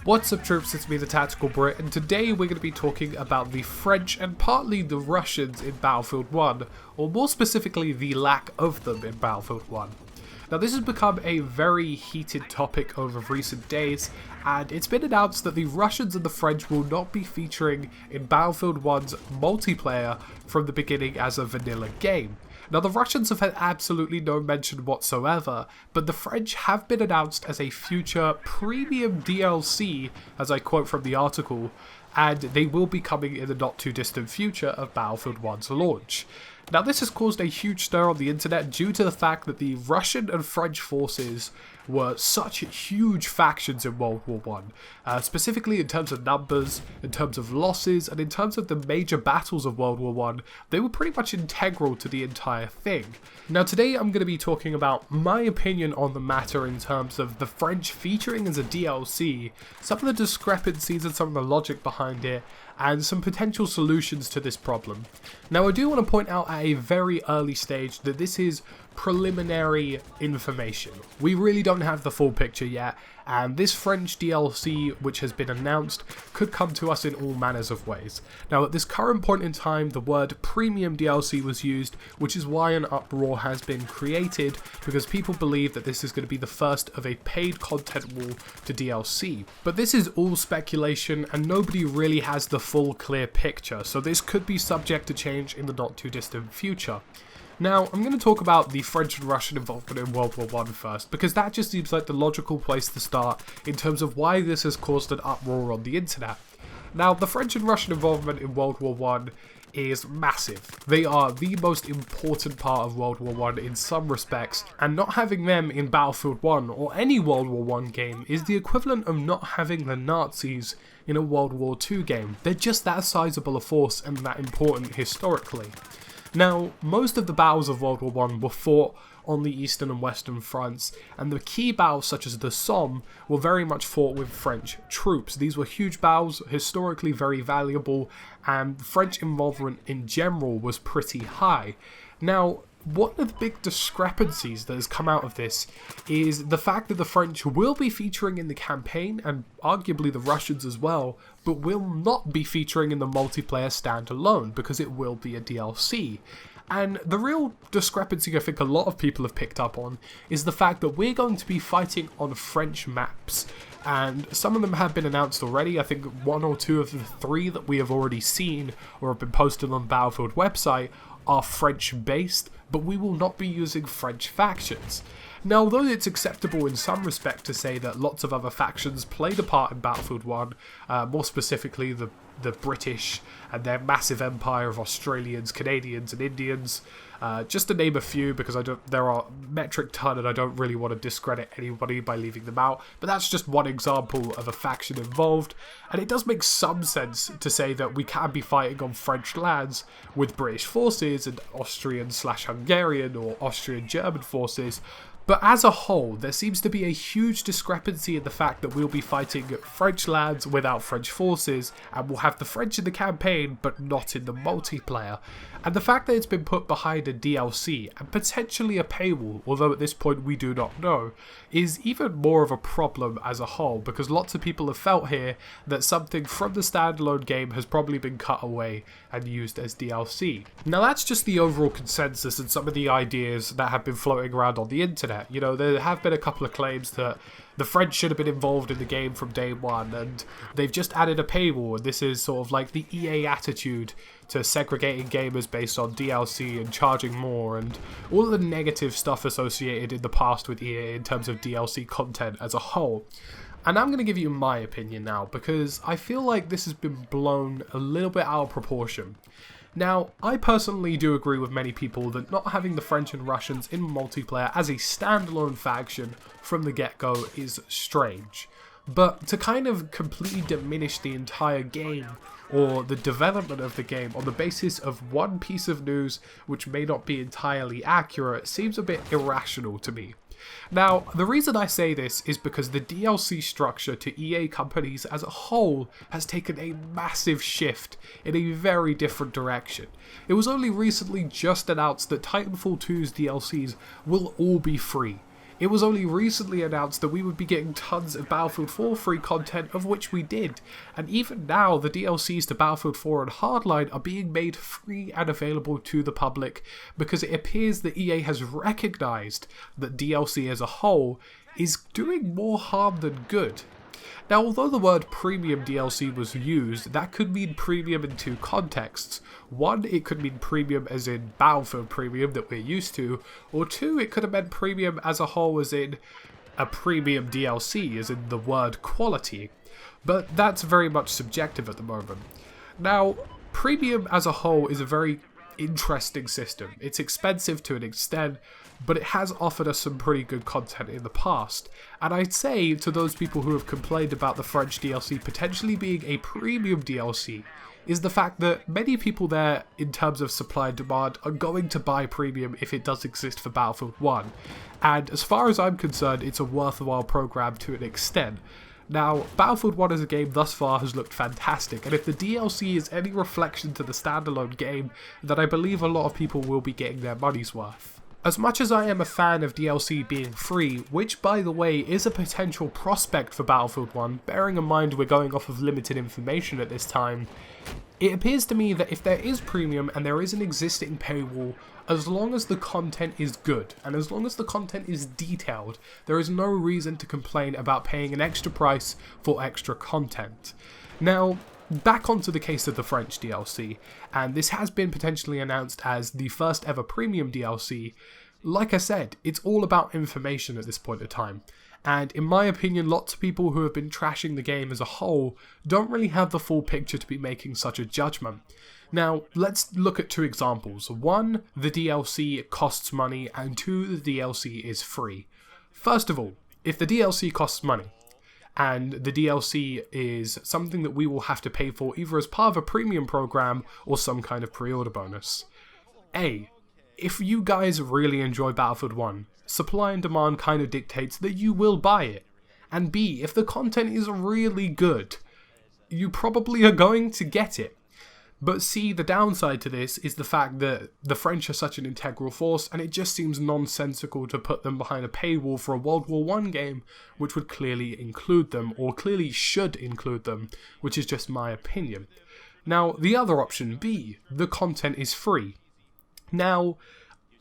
What's up troops, it's me TheTacticalBrit, and today we're going to be talking about the French and partly the Russians in Battlefield 1, or more specifically the lack of them in Battlefield 1. Now this has become a very heated topic over recent days, and it's been announced that the Russians and the French will not be featuring in Battlefield 1's multiplayer from the beginning as a vanilla game. Now the Russians have had absolutely no mention whatsoever, but the French have been announced as a future premium DLC, as I quote from the article, and they will be coming in the not too distant future of Battlefield 1's launch. Now this has caused a huge stir on the internet due to the fact that the Russian and French forces were such huge factions in World War I, specifically in terms of numbers, in terms of losses, and in terms of the major battles of World War I, they were pretty much integral to the entire thing. Now today I'm going to be talking about my opinion on the matter in terms of the French featuring as a DLC, some of the discrepancies and some of the logic behind it, and some potential solutions to this problem. Now I do want to point out at a very early stage that this is preliminary information. We really don't have the full picture yet, and this French DLC which has been announced could come to us in all manners of ways. Now at this current point in time the word premium DLC was used, which is why an uproar has been created, because people believe that this is going to be the first of a paid content wall to DLC. But this is all speculation and nobody really has the full clear picture, so this could be subject to change in the not too distant future. Now, I'm going to talk about the French and Russian involvement in World War I first, because that just seems like the logical place to start in terms of why this has caused an uproar on the internet. Now, the French and Russian involvement in World War I is massive. They are the most important part of World War I in some respects, and not having them in Battlefield 1 or any World War I game is the equivalent of not having the Nazis in a World War II game. They're just that sizable a force and that important historically. Now, most of the battles of World War I were fought on the eastern and western fronts, and the key battles such as the Somme were very much fought with French troops. These were huge battles, historically very valuable, and French involvement in general was pretty high. Now, one of the big discrepancies that has come out of this is the fact that the French will be featuring in the campaign, and arguably the Russians as well, but will not be featuring in the multiplayer standalone because it will be a DLC. And the real discrepancy I think a lot of people have picked up on is the fact that we're going to be fighting on French maps. And some of them have been announced already. I think one or two of the three that we have already seen or have been posted on the Battlefield website are French based, but we will not be using French factions. Now, although it's acceptable in some respect to say that lots of other factions played a part in Battlefield 1, more specifically the British and their massive empire of Australians, Canadians and Indians, just to name a few, because there are metric ton and I don't really want to discredit anybody by leaving them out, but that's just one example of a faction involved, and it does make some sense to say that we can be fighting on French lands with British forces and Austrian/Hungarian or Austrian-German forces. But as a whole, there seems to be a huge discrepancy in the fact that we'll be fighting French lands without French forces, and we'll have the French in the campaign but not in the multiplayer. And the fact that it's been put behind a DLC and potentially a paywall, although at this point we do not know, is even more of a problem as a whole, because lots of people have felt here that something from the standalone game has probably been cut away and used as DLC. Now that's just the overall consensus and some of the ideas that have been floating around on the internet. You know, there have been a couple of claims that the French should have been involved in the game from day one, and they've just added a paywall, and this is sort of like the EA attitude to segregating gamers based on DLC and charging more, and all of the negative stuff associated in the past with EA in terms of DLC content as a whole. And I'm going to give you my opinion now, because I feel like this has been blown a little bit out of proportion. Now, I personally do agree with many people that not having the French and Russians in multiplayer as a standalone faction from the get-go is strange. But to kind of completely diminish the entire game or the development of the game on the basis of one piece of news which may not be entirely accurate seems a bit irrational to me. Now, the reason I say this is because the DLC structure to EA companies as a whole has taken a massive shift in a very different direction. It was only recently just announced that Titanfall 2's DLCs will all be free. It was only recently announced that we would be getting tons of Battlefield 4 free content, of which we did. And even now, the DLCs to Battlefield 4 and Hardline are being made free and available to the public because it appears that EA has recognised that DLC as a whole is doing more harm than good. Now, although the word premium DLC was used, that could mean premium in two contexts. One, it could mean premium as in Battlefield premium that we're used to, or two, it could have meant premium as a whole as in a premium DLC, as in the word quality. But that's very much subjective at the moment. Now, premium as a whole is a very interesting system. It's expensive to an extent, but it has offered us some pretty good content in the past. And I'd say to those people who have complained about the French DLC potentially being a premium DLC, is the fact that many people there, in terms of supply and demand, are going to buy premium if it does exist for Battlefield 1. And as far as I'm concerned, it's a worthwhile program to an extent. Now, Battlefield 1 as a game thus far has looked fantastic, and if the DLC is any reflection to the standalone game, then I believe a lot of people will be getting their money's worth. As much as I am a fan of DLC being free, which by the way is a potential prospect for Battlefield 1, bearing in mind we're going off of limited information at this time, it appears to me that if there is premium and there is an existing paywall, as long as the content is good, and as long as the content is detailed, there is no reason to complain about paying an extra price for extra content. Now, back onto the case of the French DLC, and this has been potentially announced as the first ever premium DLC. Like I said, it's all about information at this point in time, and in my opinion, lots of people who have been trashing the game as a whole don't really have the full picture to be making such a judgment. Now, let's look at two examples. One, the DLC costs money, and two, the DLC is free. First of all, if the DLC costs money, and the DLC is something that we will have to pay for either as part of a premium program or some kind of pre-order bonus. A, if you guys really enjoy Battlefield 1, supply and demand kind of dictates that you will buy it. And B, if the content is really good, you probably are going to get it. But see, the downside to this is the fact that the French are such an integral force, and it just seems nonsensical to put them behind a paywall for a World War I game, which would clearly include them, or clearly should include them, which is just my opinion. Now, the other option, B, the content is free. Now,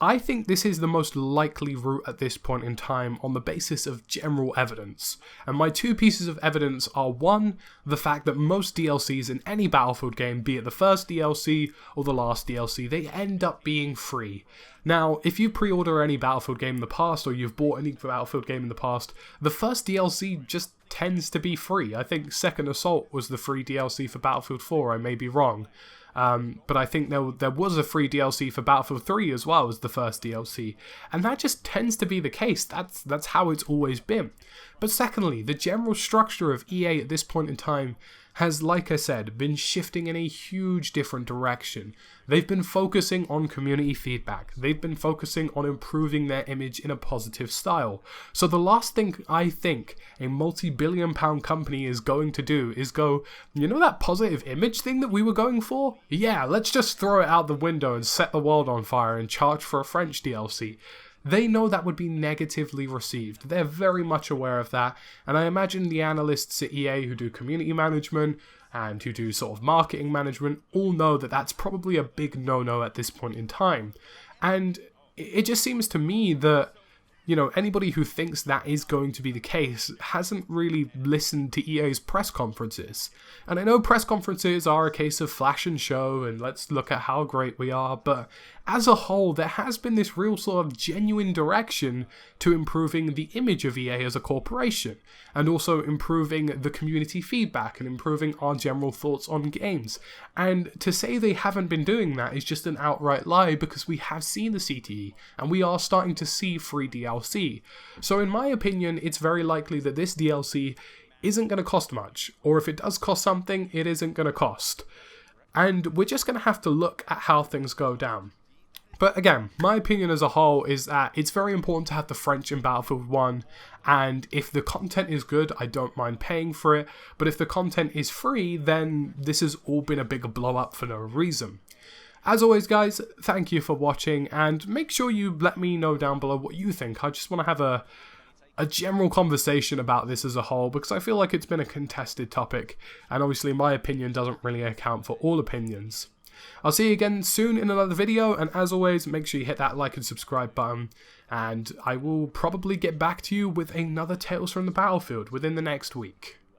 I think this is the most likely route at this point in time on the basis of general evidence. And my two pieces of evidence are one, the fact that most DLCs in any Battlefield game, be it the first DLC or the last DLC, they end up being free. Now, if you pre-order any Battlefield game in the past, or you've bought any Battlefield game in the past, the first DLC just tends to be free. I think Second Assault was the free DLC for Battlefield 4, I may be wrong. But I think there was a free DLC for Battlefield 3 as well as the first DLC, and that just tends to be the case. That's how it's always been. But secondly, the general structure of EA at this point in time has, like I said, been shifting in a huge different direction. They've been focusing on community feedback. They've been focusing on improving their image in a positive style. So the last thing I think a multi-billion-pound company is going to do is go, you know that positive image thing that we were going for? Yeah, let's just throw it out the window and set the world on fire and charge for a French DLC. They know that would be negatively received. They're very much aware of that, and I imagine the analysts at EA who do community management and who do sort of marketing management all know that that's probably a big no-no at this point in time. And it just seems to me that, you know, anybody who thinks that is going to be the case hasn't really listened to EA's press conferences. And I know press conferences are a case of flash and show and let's look at how great we are, but as a whole, there has been this real sort of genuine direction to improving the image of EA as a corporation, and also improving the community feedback and improving our general thoughts on games. And to say they haven't been doing that is just an outright lie, because we have seen the CTE, and we are starting to see free DLC. So in my opinion, it's very likely that this DLC isn't going to cost much, or if it does cost something, it isn't going to cost. And we're just going to have to look at how things go down. But again, my opinion as a whole is that it's very important to have the French in Battlefield 1, and if the content is good, I don't mind paying for it, but if the content is free, then this has all been a big blow up for no reason. As always guys, thank you for watching, and make sure you let me know down below what you think. I just want to have a a general conversation about this as a whole, because I feel like it's been a contested topic, and obviously my opinion doesn't really account for all opinions. I'll see you again soon in another video, and as always, make sure you hit that like and subscribe button, and I will probably get back to you with another Tales from the Battlefield within the next week.